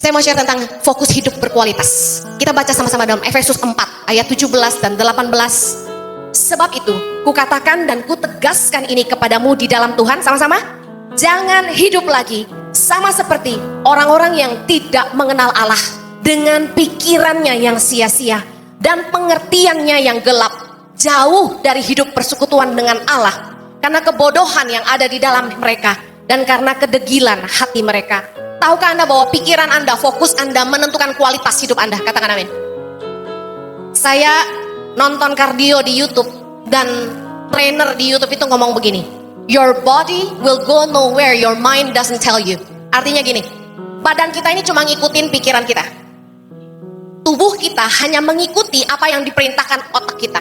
Saya mau share tentang fokus hidup berkualitas. Kita baca sama-sama dalam Efesus 4 ayat 17 dan 18. Sebab itu, kukatakan dan kutegaskan ini kepadamu di dalam Tuhan, sama-sama. Jangan hidup lagi sama seperti orang-orang yang tidak mengenal Allah, dengan pikirannya yang sia-sia dan pengertiannya yang gelap, jauh dari hidup persekutuan dengan Allah, karena kebodohan yang ada di dalam mereka dan karena kedegilan hati mereka. Tahukah Anda bahwa pikiran Anda, fokus Anda menentukan kualitas hidup Anda? Katakan amin. Saya nonton kardio di YouTube dan trainer di YouTube itu ngomong begini, your body will go nowhere your mind doesn't tell you. Artinya gini, badan kita ini cuma ngikutin pikiran kita. Tubuh kita hanya mengikuti apa yang diperintahkan otak kita.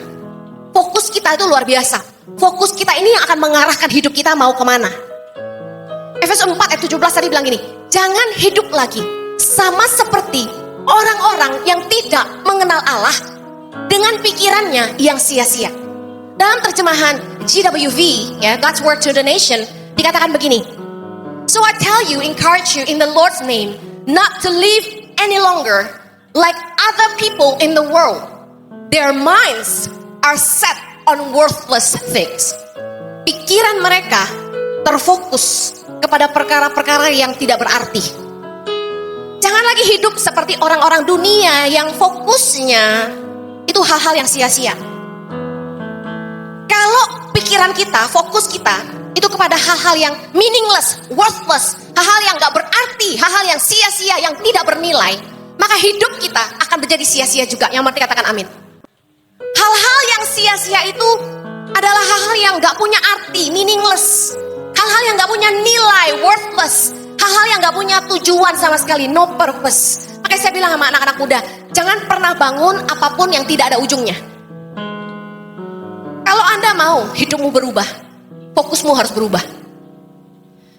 Fokus kita itu luar biasa. Fokus kita ini yang akan mengarahkan hidup kita mau kemana. Efesus 4 ayat 17 tadi bilang gini, jangan hidup lagi sama seperti orang-orang yang tidak mengenal Allah dengan pikirannya yang sia-sia. Dalam terjemahan GWV, ya, God's Word to the Nation, dikatakan begini, so I tell you, encourage you in the Lord's name, not to live any longer like other people in the world. Their minds are set on worthless things. Pikiran mereka terfokus kepada perkara-perkara yang tidak berarti. Jangan lagi hidup seperti orang-orang dunia yang fokusnya itu hal-hal yang sia-sia. Kalau pikiran kita, fokus kita itu kepada hal-hal yang meaningless, worthless, hal-hal yang gak berarti, hal-hal yang sia-sia, yang tidak bernilai, maka hidup kita akan menjadi sia-sia juga. Yang berarti katakan amin. Hal-hal yang sia-sia itu adalah hal-hal yang gak punya arti, meaningless, hal-hal yang gak punya nilai, worthless, hal-hal yang gak punya tujuan sama sekali, no purpose. Makanya saya bilang sama anak-anak muda, jangan pernah bangun apapun yang tidak ada ujungnya. Kalau Anda mau hidupmu berubah, fokusmu harus berubah.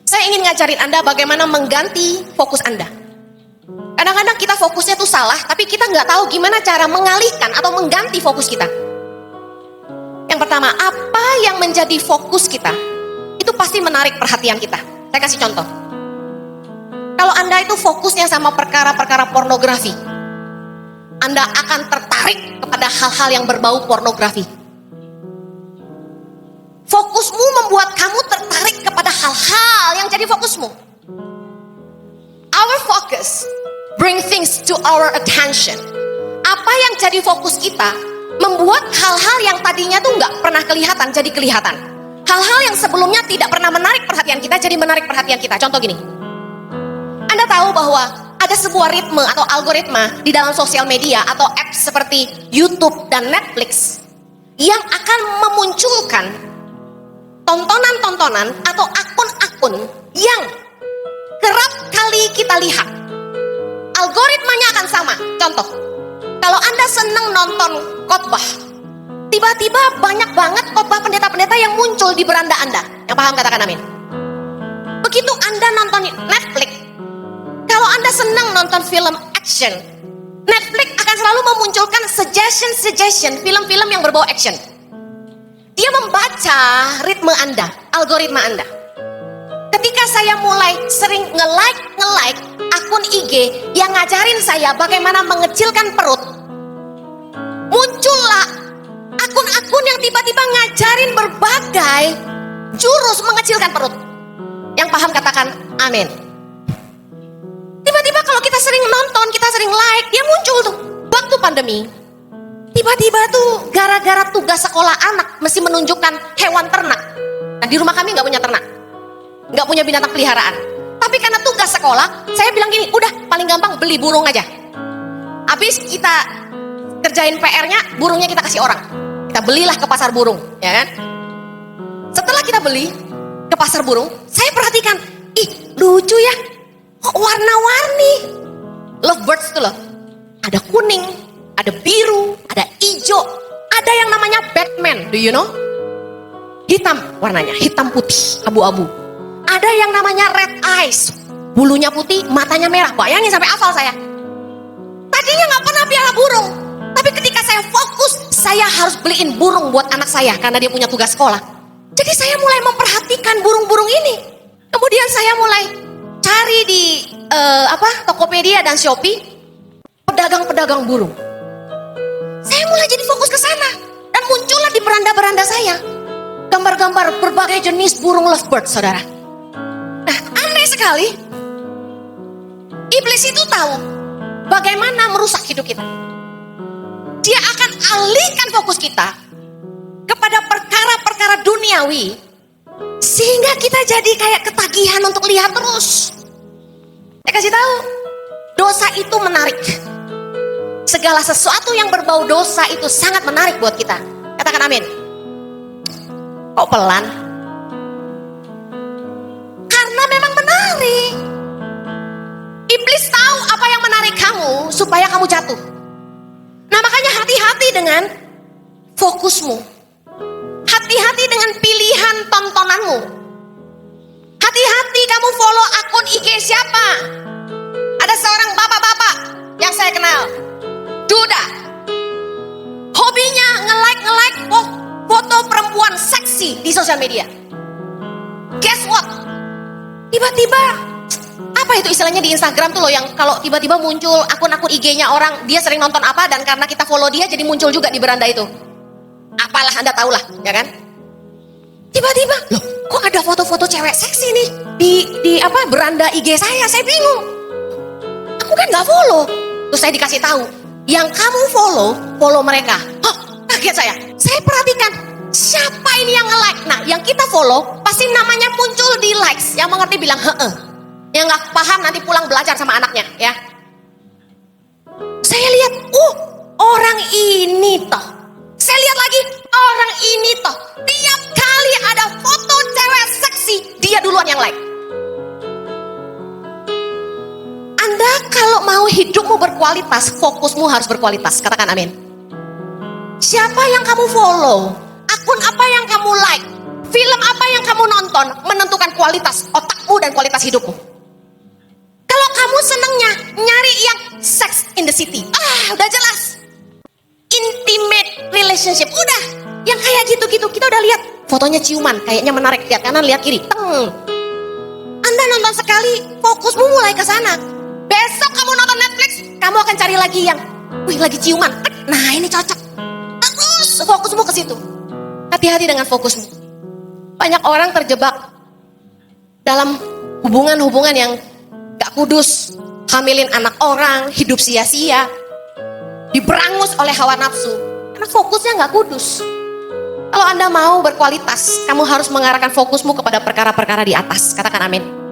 Saya ingin ngajarin Anda bagaimana mengganti fokus Anda. Kadang-kadang kita fokusnya tuh salah, tapi kita nggak tahu gimana cara mengalihkan atau mengganti fokus kita. Yang pertama, apa yang menjadi fokus kita itu pasti menarik perhatian kita. Saya kasih contoh. Kalau Anda itu fokusnya sama perkara-perkara pornografi, Anda akan tertarik kepada hal-hal yang berbau pornografi. Fokusmu membuat kamu tertarik kepada hal-hal yang jadi fokusmu. Our focus bring things to our attention. Apa yang jadi fokus kita membuat hal-hal yang tadinya tuh nggak pernah kelihatan jadi kelihatan. Hal-hal yang sebelumnya tidak pernah menarik perhatian kita jadi menarik perhatian kita. Contoh gini, Anda tahu bahwa ada sebuah ritme atau algoritma di dalam sosial media atau apps seperti YouTube dan Netflix yang akan memunculkan tontonan-tontonan atau akun-akun yang kerap kali kita lihat. Algoritmanya akan sama. Contoh, kalau Anda senang nonton khotbah, tiba-tiba banyak banget khotbah pendeta-pendeta yang muncul di beranda Anda. Yang paham katakan amin. Begitu Anda nonton Netflix, kalau Anda senang nonton film action, Netflix akan selalu memunculkan suggestion film-film yang berbau action. Dia membaca ritme Anda, algoritma Anda. Ketika saya mulai sering nge-like akun IG yang ngajarin saya bagaimana mengecilkan perut, muncullah akun-akun yang tiba-tiba ngajarin berbagai jurus mengecilkan perut. Yang paham katakan amin. Tiba-tiba kalau kita sering nonton, kita sering like, dia muncul tuh. Waktu pandemi, tiba-tiba tuh gara-gara tugas sekolah anak mesti menunjukkan hewan ternak. Nah, di rumah kami gak punya ternak, gak punya binatang peliharaan. Tapi karena tugas sekolah, saya bilang gini, udah paling gampang beli burung aja. Habis kita kerjain PR-nya, burungnya kita kasih orang. Kita belilah ke pasar burung, ya kan? Setelah kita beli ke pasar burung, saya perhatikan, ih lucu ya, kok warna-warni. Lovebirds tuh loh, ada kuning, ada biru, ada hijau, ada yang namanya Batman, do you know? Hitam warnanya, hitam putih, abu-abu. Ada yang namanya red eyes, bulunya putih, matanya merah. Bayangin sampai hafal saya. Tadinya gak pernah piara burung, tapi ketika saya fokus, saya harus beliin burung buat anak saya karena dia punya tugas sekolah. Jadi saya mulai memperhatikan burung-burung ini. Kemudian saya mulai cari di Tokopedia dan Shopee, pedagang-pedagang burung. Saya mulai jadi fokus ke sana dan muncullah di beranda-beranda saya gambar-gambar berbagai jenis burung lovebird, saudara. Nah, aneh sekali. Iblis itu tahu bagaimana merusak hidup kita. Dia akan alihkan fokus kita kepada perkara-perkara duniawi, sehingga kita jadi kayak ketagihan untuk lihat terus. Saya kasih tahu, dosa itu menarik. Segala sesuatu yang berbau dosa itu sangat menarik buat kita. Katakan amin. Kok pelan? Karena memang menarik. Iblis tahu apa yang menarik kamu supaya kamu jatuh. Nah, makanya hati-hati dengan fokusmu. Hati-hati dengan pilihan tontonanmu. Hati-hati kamu follow akun IG siapa. Ada seorang bapak-bapak yang saya kenal, duda. Hobinya nge-like foto perempuan seksi di sosial media. Guess what? Tiba-tiba, apa itu istilahnya di Instagram tuh loh, yang kalau tiba-tiba muncul akun-akun IG-nya orang, dia sering nonton apa, dan karena kita follow dia jadi muncul juga di beranda itu. Apalah, Anda tahulah, ya kan? Tiba-tiba, loh, kok ada foto-foto cewek seksi nih di beranda IG saya bingung. Aku kan nggak follow. Terus saya dikasih tahu, yang kamu follow mereka. Hah, kaget saya. Saya perhatikan, siapa ini yang nge-like? Nah, yang kita follow pasti namanya muncul di likes. Yang mengerti bilang heeh. Yang nggak paham nanti pulang belajar sama anaknya, ya. Saya lihat, orang ini toh. Saya lihat lagi, orang ini toh. Tiap kali ada foto cewek seksi, dia duluan yang like. Anda kalau mau hidupmu berkualitas, fokusmu harus berkualitas. Katakan amin. Siapa yang kamu follow, akun apa yang kamu like, film apa yang kamu nonton, menentukan kualitas otakmu dan kualitas hidupmu. Kalau kamu senangnya nyari yang sex in the city, udah jelas. Intimate relationship, udah. Yang kayak gitu-gitu, kita udah lihat. Fotonya ciuman, kayaknya menarik. Lihat kanan, lihat kiri. Anda nonton sekali, fokusmu mulai ke sana. Besok kamu nonton Netflix, kamu akan cari lagi yang, lagi ciuman. Nah, ini cocok. Terus fokusmu ke situ. Hati-hati dengan fokusmu. Banyak orang terjebak dalam hubungan-hubungan yang gak kudus, hamilin anak orang, hidup sia-sia, diberangus oleh hawa nafsu, karena fokusnya gak kudus. Kalau Anda mau berkualitas, kamu harus mengarahkan fokusmu kepada perkara-perkara di atas. Katakan amin.